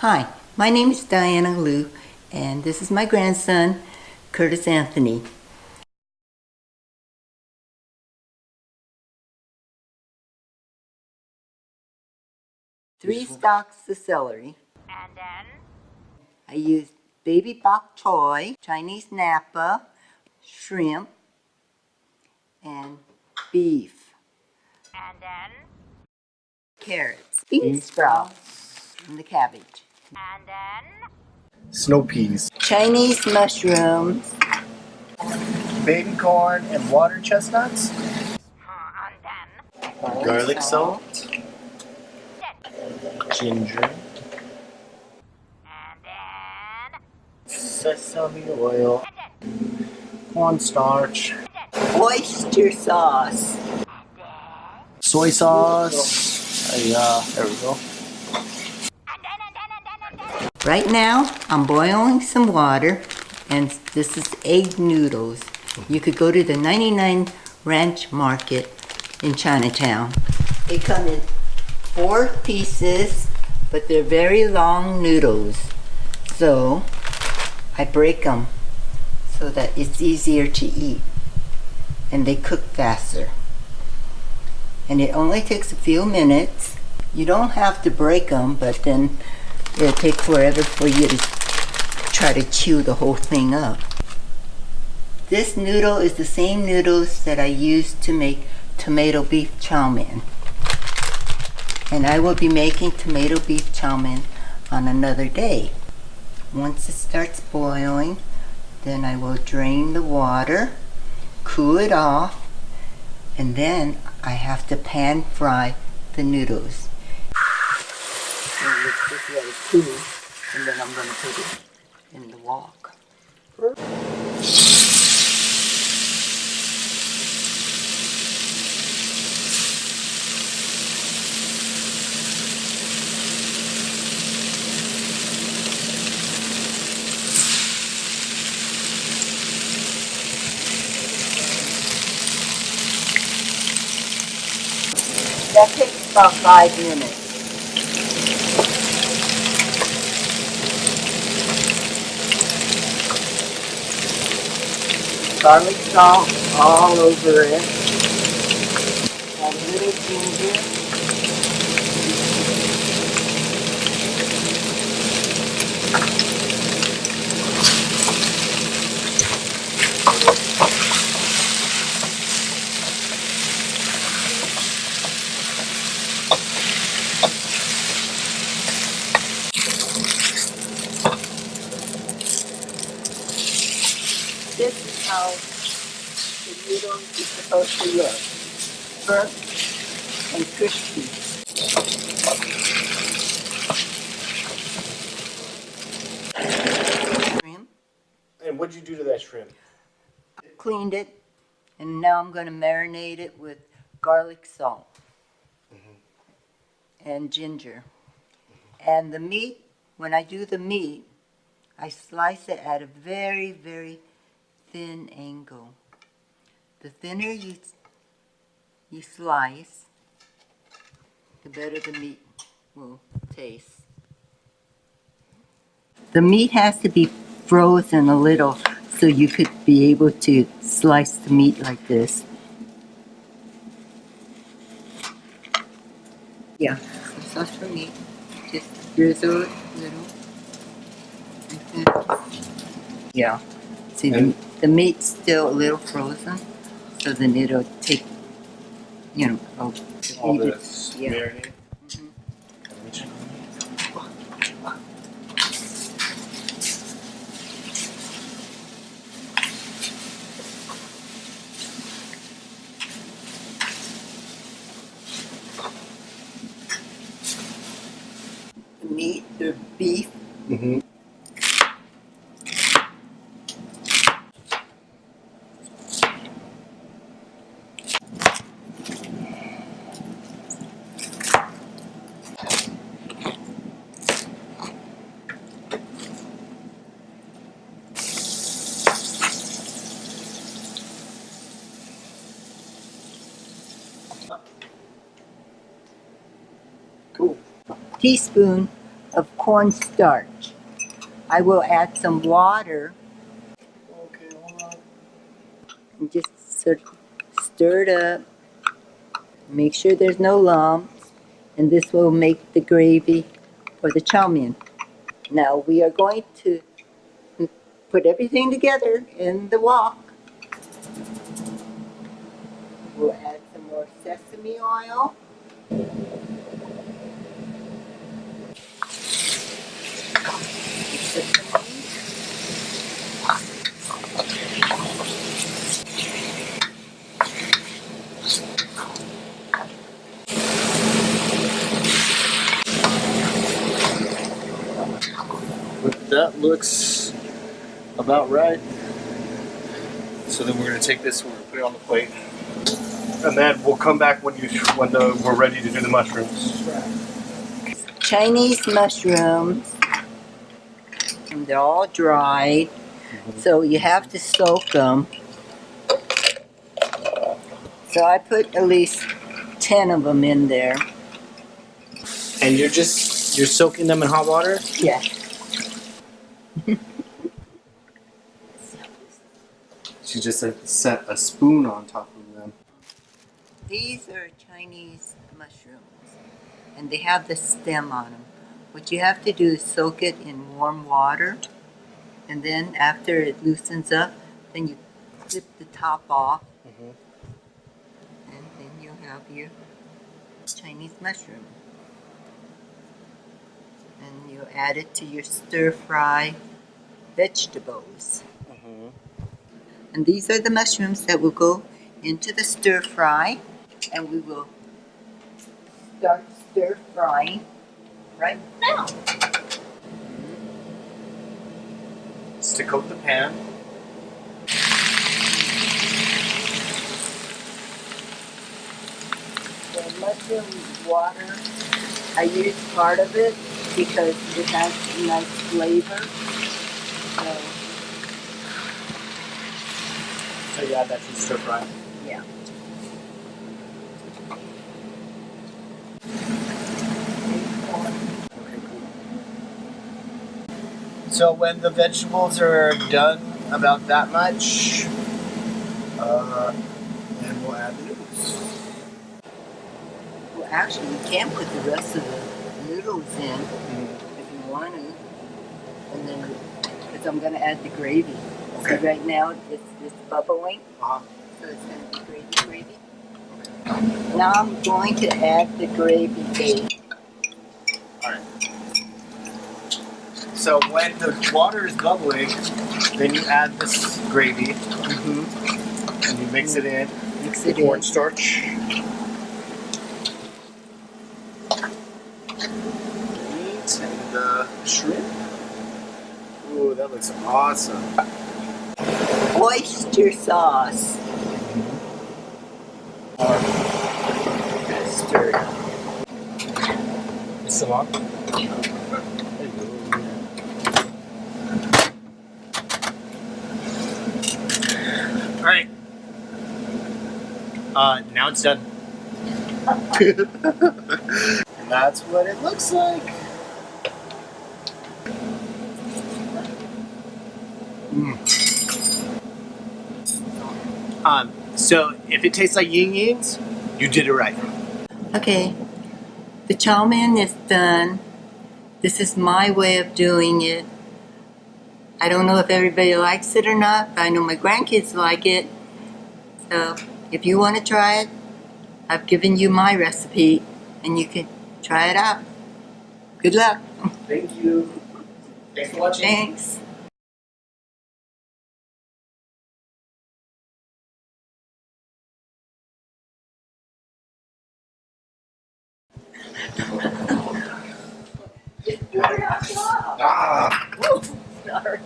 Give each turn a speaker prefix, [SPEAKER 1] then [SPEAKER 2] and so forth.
[SPEAKER 1] Hi, my name is Diana Liu, and this is my grandson, Curtis Anthony. Three stalks of celery.
[SPEAKER 2] And then?
[SPEAKER 1] I used baby bok choy, Chinese Napa, shrimp, and beef.
[SPEAKER 2] And then?
[SPEAKER 1] Carrots, bean sprouts, and the cabbage.
[SPEAKER 2] And then?
[SPEAKER 3] Snow peas,
[SPEAKER 1] Chinese mushrooms,
[SPEAKER 3] baby corn, and water chestnuts,
[SPEAKER 2] And then?
[SPEAKER 3] garlic salt, ginger,
[SPEAKER 2] And then?
[SPEAKER 3] sesame oil, cornstarch,
[SPEAKER 1] oyster sauce.
[SPEAKER 3] soy sauce. There we go.
[SPEAKER 1] Right now, I'm boiling some water, and this is egg noodles. You could go to the 99 Ranch Market in Chinatown. They come in 4 pieces, but they're very long noodles. So I break them so that it's easier to eat, and they cook faster. And it only takes a few minutes. You don't have to break them, but then it'll take forever for you to try to chew the whole thing up. This noodle is the same noodles that I used to make tomato beef chow mein. And I will be making tomato beef chow mein on another day. Once it starts boiling, then I will drain the water, cool it off, and then I have to pan fry the noodles. Just let it cool, and then I'm going to put it in the wok. That takes about 5 minutes. Garlic salt all over it. Add a little ginger. This is how the noodle is supposed to look. Burnt and crispy. Shrimp.
[SPEAKER 3] And what'd you do to that shrimp?
[SPEAKER 1] Cleaned it, and now I'm going to marinate it with garlic salt and ginger. And the meat, when I do the meat, I slice it at a very, very thin angle. The thinner you slice, the better the meat will taste. The meat has to be frozen a little so you could be able to slice the meat like this. Yeah, some sauce for meat. Just drizzle it a little. Like that. Yeah. See, the meat's still a little frozen, so then it'll take,
[SPEAKER 3] All this marinade.
[SPEAKER 1] The meat, the beef.
[SPEAKER 3] Cool.
[SPEAKER 1] Teaspoon of cornstarch. I will add some water
[SPEAKER 3] Okay, hold on.
[SPEAKER 1] and just sort of stir it up. Make sure there's no lumps, and this will make the gravy for the chow mein. Now we are going to put everything together in the wok. We'll add some more sesame oil.
[SPEAKER 3] That looks about right. So then we're gonna take this, we're gonna put it on the plate, and then we'll come back when we're ready to do the mushrooms.
[SPEAKER 1] Chinese mushrooms, and they're all dried, so you have to soak them. So I put at least 10 of them in there.
[SPEAKER 3] And you're soaking them in hot water?
[SPEAKER 1] Yeah.
[SPEAKER 3] She just set a spoon on top of them.
[SPEAKER 1] These are Chinese mushrooms, and they have the stem on them. What you have to do is soak it in warm water, and then after it loosens up, then you clip the top off, and then you'll have your Chinese mushroom. And you add it to your stir-fry vegetables. And these are the mushrooms that will go into the stir-fry, and we will start stir-frying right now.
[SPEAKER 3] Stick over the pan.
[SPEAKER 1] The mushroom water, I use part of it because it has a nice flavor.
[SPEAKER 3] So you add that to the stir fry.
[SPEAKER 1] Yeah.
[SPEAKER 3] Okay, cool. So when the vegetables are done about that much, then we'll add the noodles.
[SPEAKER 1] Well, actually, you can put the rest of the noodles in if you want to. And then, because I'm going to add the gravy.
[SPEAKER 3] Okay.
[SPEAKER 1] So right now, it's bubbling.
[SPEAKER 3] Uh-huh.
[SPEAKER 1] So it's going to be gravy. Now I'm going to add the gravy base.
[SPEAKER 3] Alright. So when the water is bubbling, then you add this gravy. And you mix it in.
[SPEAKER 1] Mix
[SPEAKER 3] The
[SPEAKER 1] it in.
[SPEAKER 3] cornstarch. Meat and the shrimp. Ooh, that looks awesome.
[SPEAKER 1] Oyster sauce. Stir it up.
[SPEAKER 3] Some on. Alright. Now it's done. And that's what it looks like. So if it tastes like Yin Yin's, you did it right.
[SPEAKER 1] Okay, the chow mein is done. This is my way of doing it. I don't know if everybody likes it or not, but I know my grandkids like it. So if you want to try it, I've given you my recipe and you can try it out. Good luck.
[SPEAKER 3] Thank you. Thanks for watching.
[SPEAKER 1] Thanks.
[SPEAKER 3] Ah.
[SPEAKER 1] Sorry.